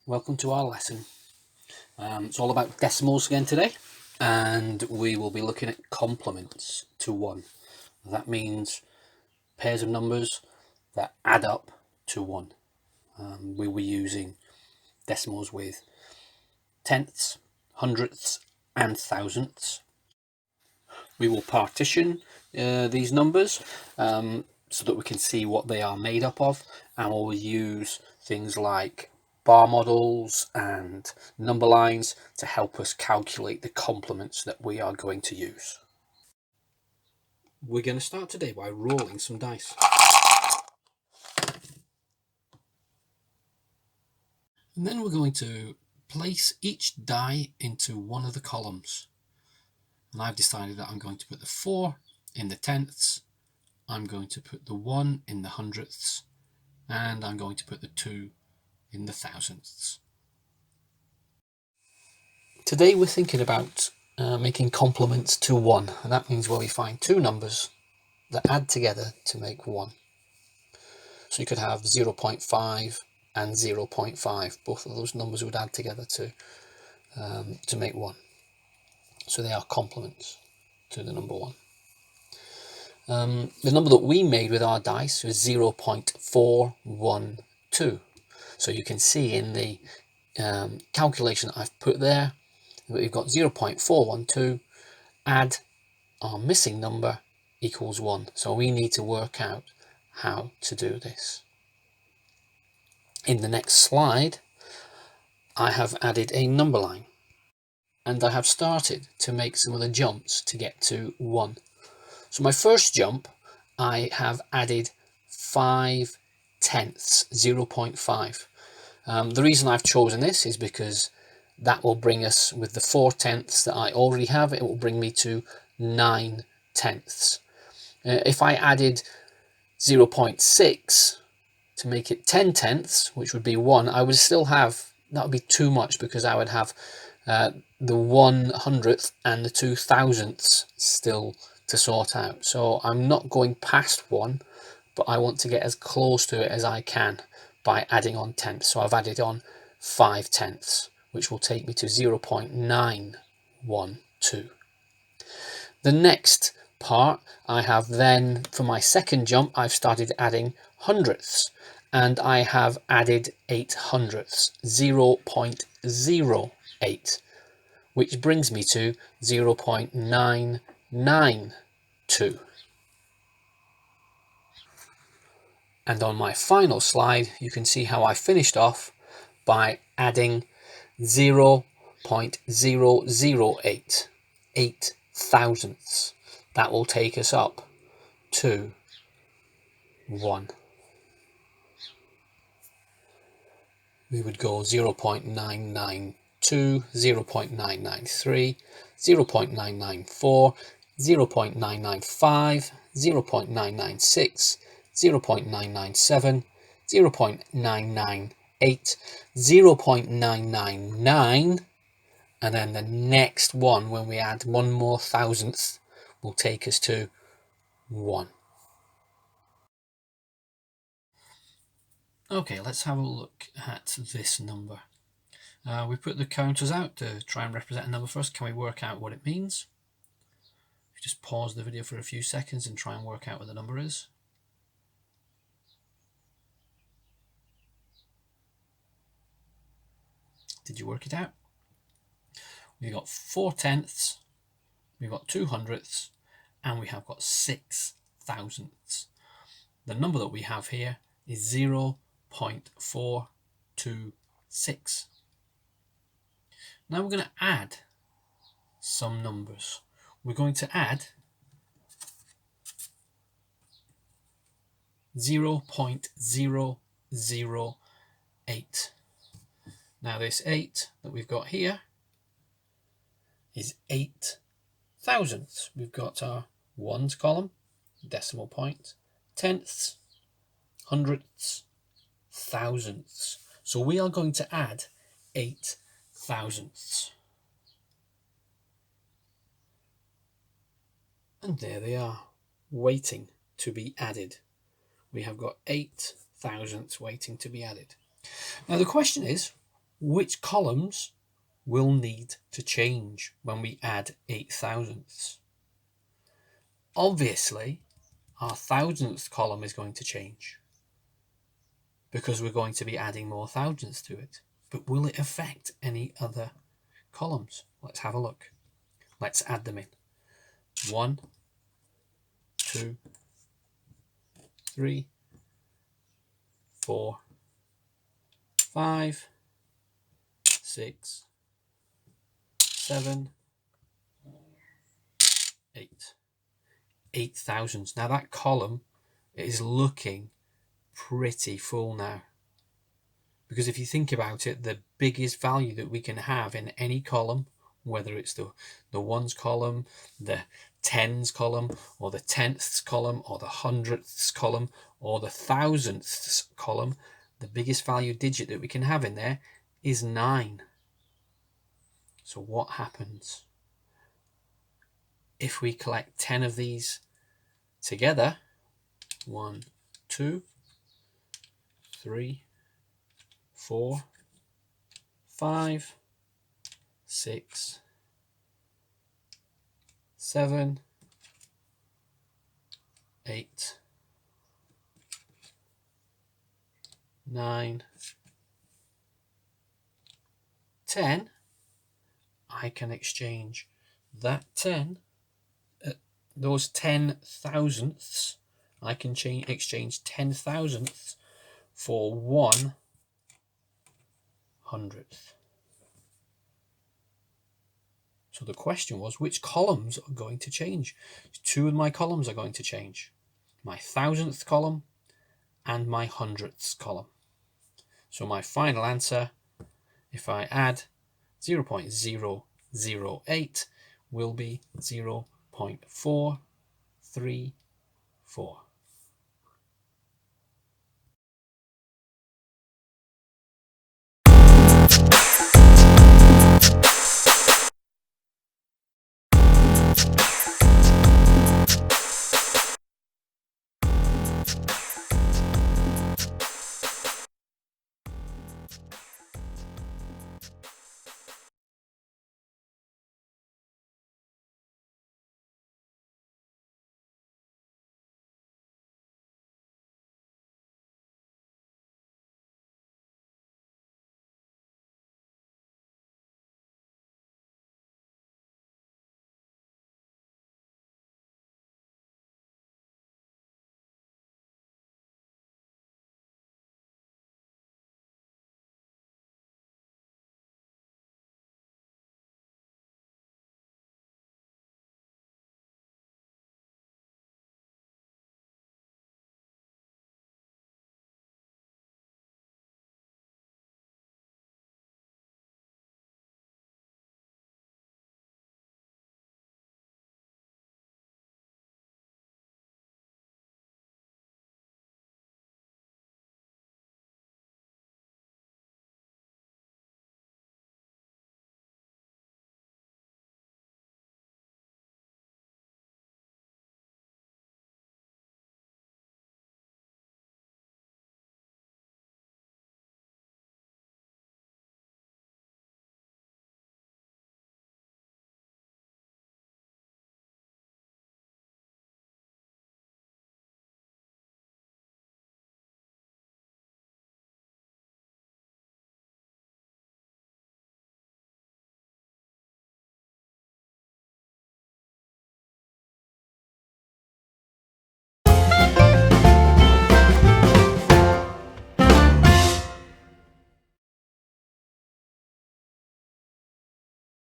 welcome to our lesson. It's all about decimals again today, and we will be looking at complements to 1. That means pairs of numbers that add up to 1. We were using decimals with tenths, hundredths and thousandths. We will partition these numbers so that we can see what they are made up of, and we'll use things like bar models and number lines to help us calculate the complements that we are going to use. We're going to start today by rolling some dice. And then we're going to place each die into one of the columns. And I've decided that I'm going to put the 4 in the tenths, I'm going to put the 1 in the hundredths, and I'm going to put the 2 in the thousandths. Today we're thinking about making complements to 1, and that means where we find two numbers that add together to make 1. So you could have 0.5 and 0.5. Both of those numbers would add together to make 1. So they are complements to the number 1. The number that we made with our dice was 0.412. So you can see in the calculation that I've put there that we've got 0.412 add our missing number equals 1. So we need to work out how to do this. In the next slide, I have added a number line, and I have started to make some of the jumps to get to 1. So my first jump, I have added 5 tenths, 0.5. The reason I've chosen this is because that will bring us, with the 4 tenths that I already have, it will bring me to 9 tenths. If I added 0.6 to make it 10 tenths, which would be 1, I would still have, that would be too much, because I would have the 100th and the 2 thousandths still to sort out. So I'm not going past 1, but I want to get as close to it as I can by adding on tenths. So I've added on 5 tenths, which will take me to 0.912. The next part, I have then, for my second jump, I've started adding hundredths, and I have added 8 hundredths, 0.08, which brings me to 0.992. And on my final slide, you can see how I finished off by adding 0.008, 8 thousandths. That will take us up to 1. We would go 0.992, 0.993, 0.994, 0.995, 0.996, 0.997, 0.998, 0.999, and then the next one, when we add one more thousandth, will take us to 1. Okay, let's have a look at this number. We put the counters out to try and represent a number first. Can we work out what it means? Just pause the video for a few seconds and try and work out what the number is. Did you work it out? We've got 4 tenths, we've got 2 hundredths, and we have got 6 thousandths. The number that we have here is 0.426. Now we're going to add some numbers. We're going to add 0.008. Now this 8 that we've got here is 8 thousandths. We've got our ones column, decimal point, tenths, hundredths, thousandths. So we are going to add 8 thousandths. And there they are, waiting to be added. We have got 8 thousandths waiting to be added. Now the question is, which columns will need to change when we add 8 thousandths? Obviously, our thousandth column is going to change because we're going to be adding more thousandths to it. But will it affect any other columns? Let's have a look. Let's add them in. 1, 2, 3, 4, 5, 6, 7, 8. 8 thousandths. Now that column is looking pretty full now. Because if you think about it, the biggest value that we can have in any column, whether it's the ones column, the tens column, or the tenths column, or the hundredths column, or the thousandths column, the biggest value digit that we can have in there is 9. So what happens if we collect 10 of these together? 1, 2, 3, 4, 5, 6, 7, 8, 9, 10. I can exchange that 10, those 10 thousandths, I can exchange 10 thousandths for 1 hundredth. So the question was, which columns are going to change? 2 of my columns are going to change. My thousandth column and my hundredths column. So my final answer, if I add 0.008, will be 0.434.